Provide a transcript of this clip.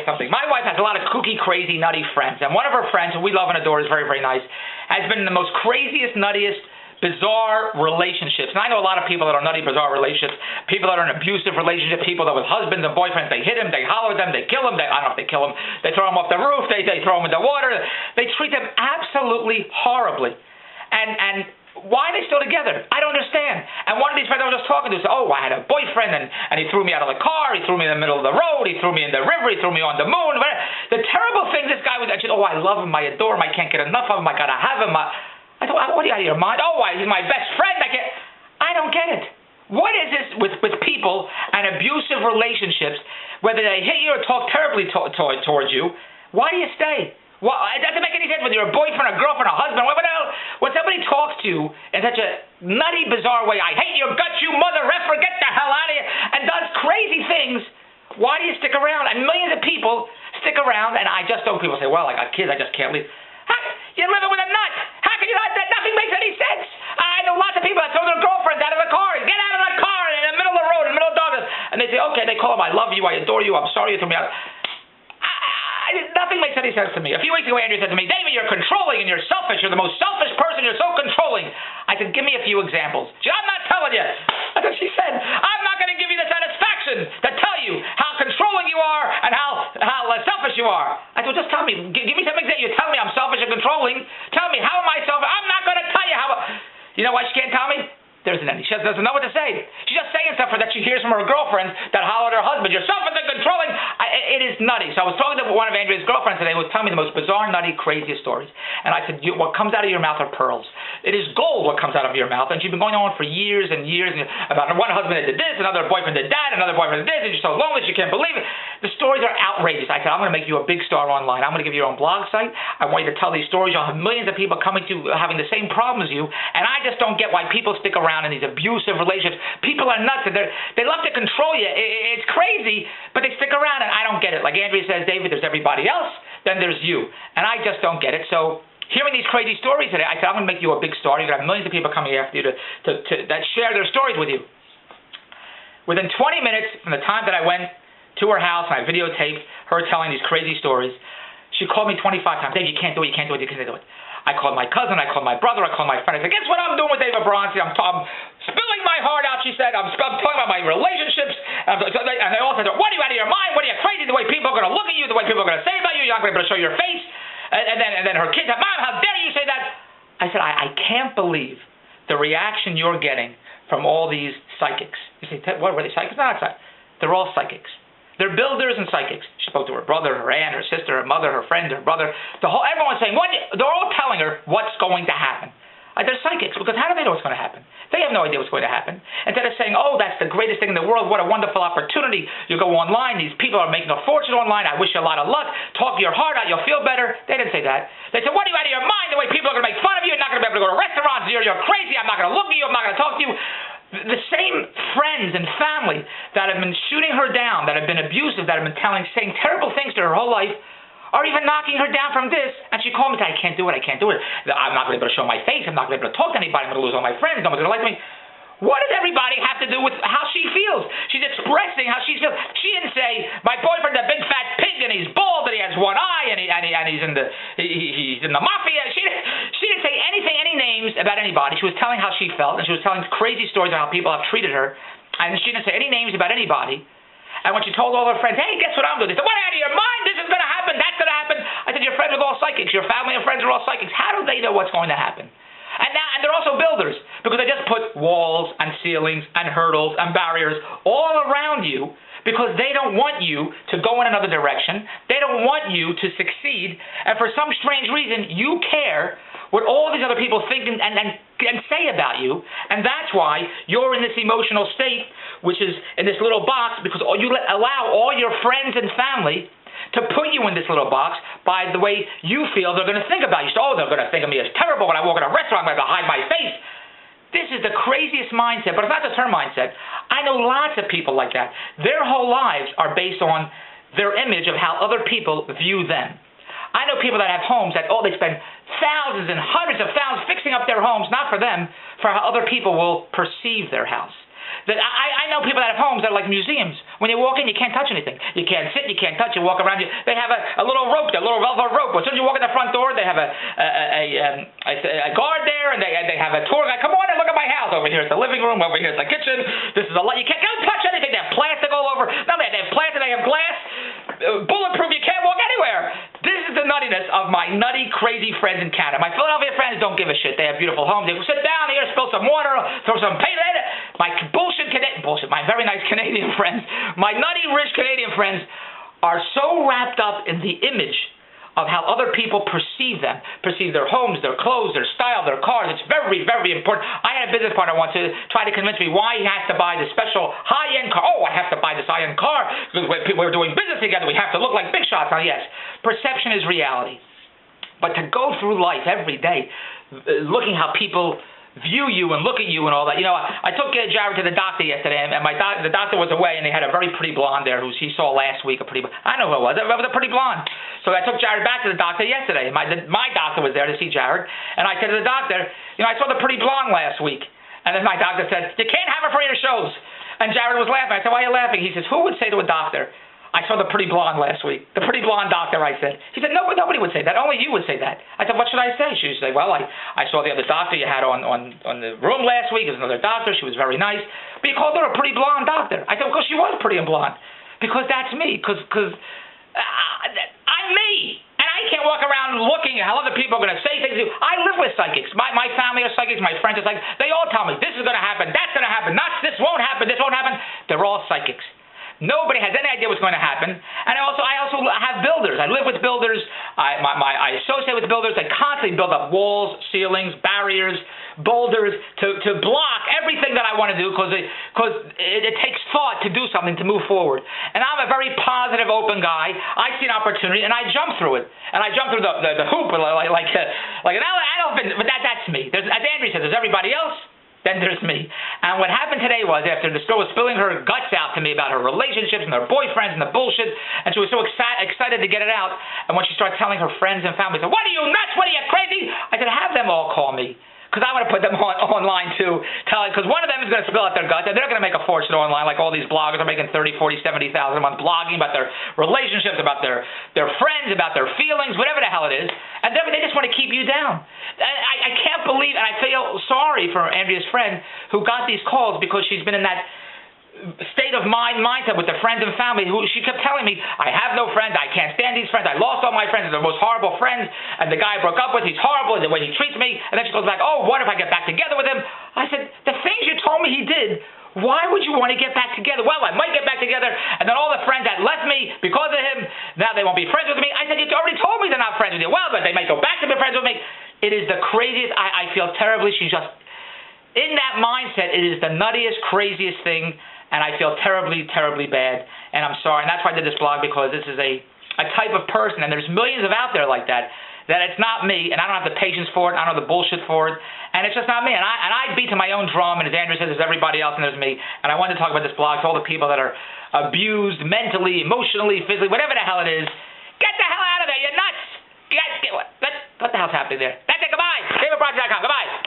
something. My wife has a lot of kooky, crazy, nutty friends, and one of her friends, who we love and adore, is very, very nice, has been in the most craziest, nuttiest, bizarre relationships. And I know a lot of people that are nutty, bizarre relationships, people that are in abusive relationships, people that with husbands and boyfriends, they hit them, they holler at them, they kill them, I don't know if they kill them, they throw them off the roof, they throw them in the water, they treat them absolutely horribly. And why are they still together? I don't understand. And one of these friends I was just talking to said, oh, I had a boyfriend, and he threw me out of the car, he threw me in the middle of the road, he threw me in the river, he threw me on the moon. The terrible things this guy was, oh, I love him, I adore him, I can't get enough of him, I got to have him. I thought, what are you out of your mind? Oh, he's my best friend. I don't get it. What is this with people and abusive relationships, whether they hit you or talk terribly towards you? Why do you stay? Well, it doesn't make any sense whether you're a boyfriend, a girlfriend, a husband, whatever. When somebody talks to you in such a nutty, bizarre way, I hate your guts, you mother effer, get the hell out of here, and does crazy things, why do you stick around? And millions of people stick around, and I just don't. People say, well, I got kids, I just can't leave. You're living with a nut. How can you not? That nothing makes any sense. I know lots of people that throw their girlfriends out of the car. Get out of the car in the middle of the road, in the middle of darkness. And they say, okay, they call them, I love you, I adore you, I'm sorry you threw me out. Nothing makes any sense to me. A few weeks ago, Andrea said to me, David, you're controlling and you're selfish. You're the most selfish person. You're so controlling. I said, give me a few examples. She said, I'm not telling you. That's what she said. I'm not going to give you the satisfaction to tell you how controlling you are and how selfish you are. I said, well, just tell me. Give me some examples. You tell me I'm selfish and controlling. Tell me, how am I selfish? I'm not going to tell you how. You know why she can't tell me? There isn't any. She doesn't know what to say. She's just saying stuff that she hears from her girlfriends that hollered at her husband. You're selfish and controlling. It is nutty. So I was talking to one of Andrea's girlfriends today who was telling me the most bizarre, nutty, craziest stories. And I said, what comes out of your mouth are pearls. It is gold what comes out of your mouth. And she's been going on for years and years about one husband that did this, another boyfriend did that, another boyfriend did this, and you're so lonely she can't believe it. The stories are outrageous. I said, I'm going to make you a big star online. I'm going to give you your own blog site. I want you to tell these stories. You'll have millions of people coming to you having the same problem as you. And I just don't get why people stick around in these abusive relationships. People are nuts. They love to control you. It's crazy, but they stick around, and I don't get it. Like Andrea says, David, there's everybody else, then there's you. And I just don't get it. So hearing these crazy stories today, I said, I'm going to make you a big star. You're going to have millions of people coming after you that share their stories with you. Within 20 minutes from the time that I went to her house and I videotaped her telling these crazy stories, she called me 25 times. Dave, you can't do it, you can't do it, you can't do it. I called my cousin, I called my brother, I called my friend. I said, guess what I'm doing with David Bronstein? I'm spilling my heart out, she said. I'm talking about my relationships. And they all said, what are you out of your mind? What are you crazy? The way people are going to look at you, the way people are going to say about you, you're not going to be able to show your face. And then her kids said, Mom, how dare you say that? I said, I can't believe the reaction you're getting from all these psychics. You say, what were they, psychics? No, not psychics. They're all psychics. They're builders and psychics. She spoke to her brother, her aunt, her sister, her mother, her friend, her brother. Everyone's saying, they're all telling her what's going to happen. They're psychics, because how do they know what's going to happen? They have no idea what's going to happen. Instead of saying, oh, that's the greatest thing in the world, what a wonderful opportunity. You go online, these people are making a fortune online, I wish you a lot of luck, talk your heart out, you'll feel better. They didn't say that. They said, what are you out of your mind, the way people are going to make fun of you, you're not going to be able to go to restaurants, you're crazy, I'm not going to look at you, I'm not going to talk to you. The same friends and family that have been shooting her down, that have been abusive, that have been saying terrible things to her whole life, are even knocking her down from this. And she called me and said, I can't do it, I can't do it. I'm not going to be able to show my face, I'm not going to be able to talk to anybody, I'm going to lose all my friends, nobody's going to like me. What does everybody have to do with how she feels? She's expressing how she feels. She didn't say, my boyfriend's a big fat pig and he's bald and he has one eye and he's in the mafia. She didn't say anything, any names about anybody. She was telling how she felt, and she was telling crazy stories about how people have treated her. And she didn't say any names about anybody. And when she told all her friends, hey, guess what I'm doing? They said, what, out of your mind? This is going to happen. That's going to happen. I said, your friends are all psychics. Your family and friends are all psychics. How do they know what's going to happen? And they're also builders, because they just put walls and ceilings and hurdles and barriers all around you because they don't want you to go in another direction. They don't want you to succeed. And for some strange reason, you care what all these other people think and say about you. And that's why you're in this emotional state, which is in this little box, because you allow all your friends and family to put you in this little box by the way you feel they're going to think about you. So, they're going to think of me as terrible when I walk in a restaurant, I'm going to hide my face. This is the craziest mindset, but it's not just her mindset. I know lots of people like that. Their whole lives are based on their image of how other people view them. I know people that have homes that, they spend thousands and hundreds of thousands fixing up their homes, not for them, for how other people will perceive their house. I know people that have homes that are like museums. When you walk in, you can't touch anything. You can't sit, you can't touch, you walk around. They have a little rope, a little velvet rope. As soon as you walk in the front door, they have a guard there, and they have a tour guide. Come on and look at my house. Over here is the living room, over here is the kitchen. This is a lot. You can't touch anything. They have plastic all over. No, they have plastic, they have glass. Bulletproof, you can't walk anywhere. This is the nuttiness of my nutty, crazy friends in Canada. My Philadelphia friends don't give a shit. They have beautiful homes. They sit down here, spill some water, throw some paint in it. My my very nice Canadian friends, my nutty, rich Canadian friends are so wrapped up in the image of how other people perceive them, perceive their homes, their clothes, their style, their cars. It's very, very important. I had a business partner once to try to convince me why he has to buy this special high-end car. Oh, I have to buy this high-end car because we're doing business together. We have to look like big shots. Now, yes, perception is reality. But to go through life every day looking how people view you and look at you and all that. You know, I took Jared to the doctor yesterday, and the doctor was away, and they had a very pretty blonde there who he saw last week. I know who it was. It was a pretty blonde. So I took Jared back to the doctor yesterday. My doctor was there to see Jared, and I said to the doctor, you know, I saw the pretty blonde last week. And then my doctor said, you can't have her for your shows. And Jared was laughing. I said, why are you laughing? He says, who would say to a doctor, I saw the pretty blonde last week. The pretty blonde doctor, I said. He said, no, nobody would say that. Only you would say that. I said, what should I say? She would say, well, I saw the other doctor you had on the room last week. There's another doctor. She was very nice. But you called her a pretty blonde doctor. I said, because she was pretty and blonde. Because that's me. Because I'm me. And I can't walk around looking at how other people are going to say things to you. I live with psychics. My family are psychics. My friends are psychics. They all tell me, this is going to happen. That's going to happen. This won't happen. This won't happen. They're all psychics. Nobody has any idea what's going to happen. And I also have builders. I live with builders. I associate with builders. They constantly build up walls, ceilings, barriers, boulders to block everything that I want to do because it takes thought to do something to move forward. And I'm a very positive, open guy. I see an opportunity and I jump through it. And I jump through the hoop like an elephant. But that's me. As Andrea said, there's everybody else. Then there's me. And what happened today was, after the girl was spilling her guts out to me about her relationships and her boyfriends and the bullshit, and she was so excited to get it out, and when she started telling her friends and family, said, what are you, nuts? What are you, crazy? I said, have them all call me. Because I want to put them online too, because one of them is going to spill out their guts, and they're going to make a fortune online, like all these bloggers are making $30,000, $40,000, $70,000 a month blogging about their relationships, about their friends, about their feelings, whatever the hell it is, and they just want to keep you down. I can't believe, and I feel sorry for Andrea's friend who got these calls because she's been in that state of mindset with the friends and family who she kept telling me, I have no friends, I can't stand these friends, I lost all my friends, they're the most horrible friends, and the guy I broke up with, he's horrible, the way he treats me, and then she goes back, oh, what if I get back together with him? I said, the things you told me he did, why would you want to get back together? Well, I might get back together, and then all the friends that left me because of him, now they won't be friends with me. I said, you already told me they're not friends with you. Well, but they might go back to be friends with me. It is the craziest, I feel terribly, she's just, in that mindset, it is the nuttiest, craziest thing. And I feel terribly, terribly bad. And I'm sorry. And that's why I did this blog, because this is a type of person, and there's millions of out there like that it's not me, and I don't have the patience for it, I don't have the bullshit for it, and it's just not me. And I beat to my own drum, and as Andrea says, there's everybody else, and there's me. And I wanted to talk about this blog to all the people that are abused mentally, emotionally, physically, whatever the hell it is. Get the hell out of there, you're nuts! What the hell's happening there? That's it, goodbye! DavidBronstein.com, goodbye!